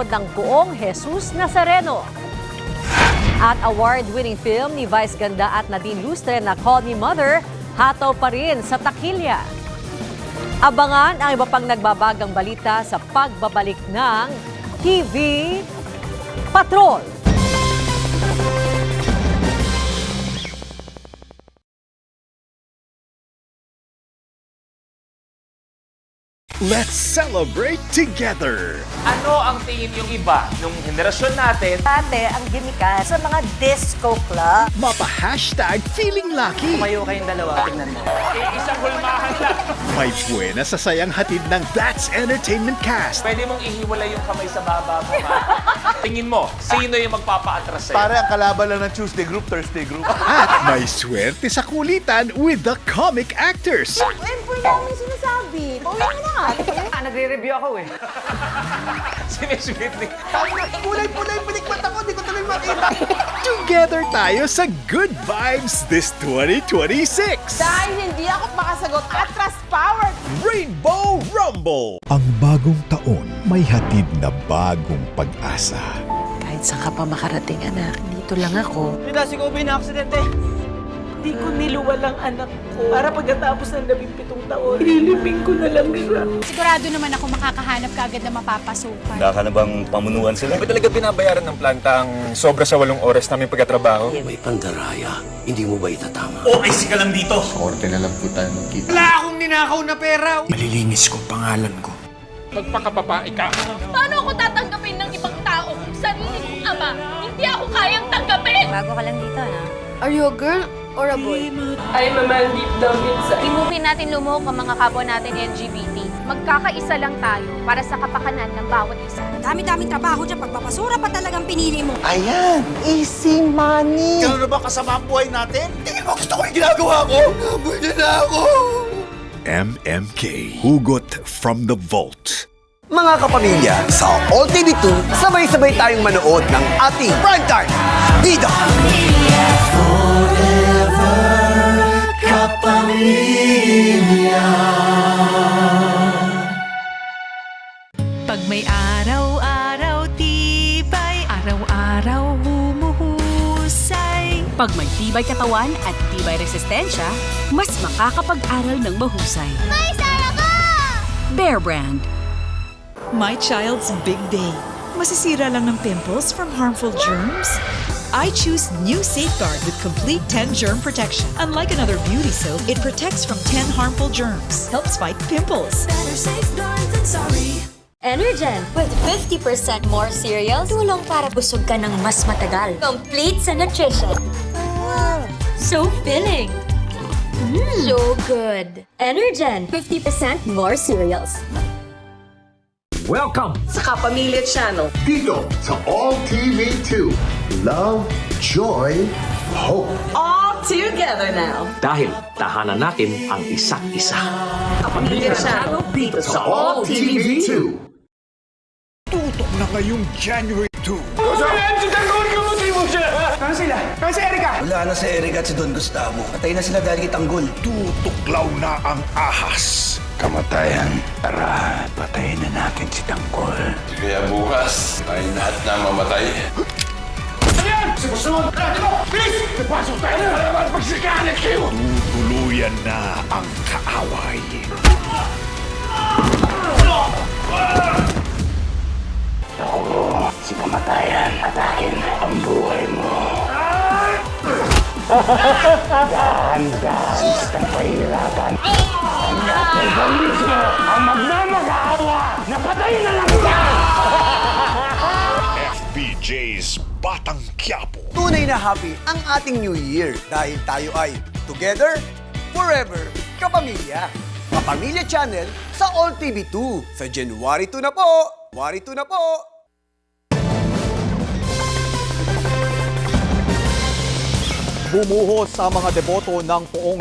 mapapanood ng buong Jesus Nazareno. At award-winning film ni Vice Ganda at Nadine Lustre na Call Me Mother, hataw pa rin sa takilya. Abangan ang iba pang nagbabagang balita sa pagbabalik ng TV Patrol. Let's celebrate together! Ano ang tingin yung iba nung henerasyon natin? Dati, ang gimmikan sa mga disco club. Mapa-hashtag feeling lucky! Tumayo kayong dalawa, tingnan mo. Isang hulmahan lang. May buwena sa sayang hatid ng That's Entertainment Cast. Pwede mong ihiwalay yung kamay sa baba mo. Tingin mo, sino yung magpapa-atras sa'yo? Pare ang kalaban lang ng Tuesday group, Thursday group. At may swerte sa kulitan with the comic actors. Pwede namin sinasabi. Pauwi mo na. Nagre-review ako eh. Si Miss Whitney. Kulay-kulay, pinikmat ako, di ko tuloy makita. Together tayo sa Good Vibes this 2026. Dahil hindi ako makasagot, atras power. Rainbow Rumble! Ang bagong taon may hatid na bagong pag-asa. Kahit saan ka pa makarating, anak, dito lang ako. Hindi si Kobe na aksidente. Hindi ko niluwal ang anak ko para pagkatapos ng 17 taon, ililibing ko na lang siya. Sigurado naman ako makakahanap ka agad na mapapasukan. Naka na bang pamunuan sila? Ba talaga binabayaran ng planta ang sobra sa 8 oras namin pagkatrabaho? May pandaraya. Hindi mo ba itatama? OIC ka lang dito! Korte na lang po tayo magkita. Wala akong ninakaw na pera. Malilinis ko pangalan ko. Magpakapapae ka. Paano ako tatanggapin ng ibang tao kung sarili kong ama? Hindi ako kayang tanggapin! Bago ka lang dito, na? Are you a girl or a boy? I'm a man deep down inside. Imuhin natin lumuhok ang mga kapwa natin LGBT. Magkakaisa lang tayo para sa kapakanan ng bawat isa. Dami-daming trabaho dyan. Pagpapasura pa talagang pinili mo. Ayan, easy money. Gano'n na ba kasama ang buhay natin? Tingin mo gusto ko yung ginagawa ko? Naboy na ako! MMK, Hugot from the Vault. Mga kapamilya, sa All TV 2, sabay-sabay tayong manood ng ating primetime Bida! Pag may araw-araw tibay, araw-araw humuhusay. Pag may tibay katawan at tibay resistensya, mas makakapag-aral ng mahusay. May saya ka! Bear Brand. My child's big day. Masisira lang ng pimples from harmful germs? I choose new Safeguard with complete 10 germ protection. Unlike another beauty soap, it protects from 10 harmful germs. Helps fight pimples. Better safeguard than sorry. Energen, with 50% more cereals, tulong para busog ka ng mas matagal. Complete sa nutrition. So filling. So good. Energen, 50% more cereals. Welcome sa Kapamilya Channel. Dito sa All TV 2. Love, joy, hope. All together now. Dahil tahanan natin ang isa't isa. Kapamilya Channel dito Sa All TV 2. Tutok na ngayong January 2. Ano sila? Ano si Erica? Wala na si Eric at si Don Gustavo. Patay na sila dahil kitanggol. Tutuklaw na ang ahas. Kamatayan. Tara, patayin na natin si Tanggol. Kaya bukas, tayo lahat na mamatay. Tutuluyan na ang kaaway. Si Kamatayan, atakin ang buhay mo. Dahan-dahan sa pahirapan. Ang natigalismo ang magmamag-aawa na patayin na lang ito! FBJ's Batang Quiapo. Tunay na happy ang ating New Year dahil tayo ay together, forever, kapamilya. Kapamilya Channel sa All TV 2. Sa January 2 na po! January 2 na po! Bumuhos sa mga deboto ng poong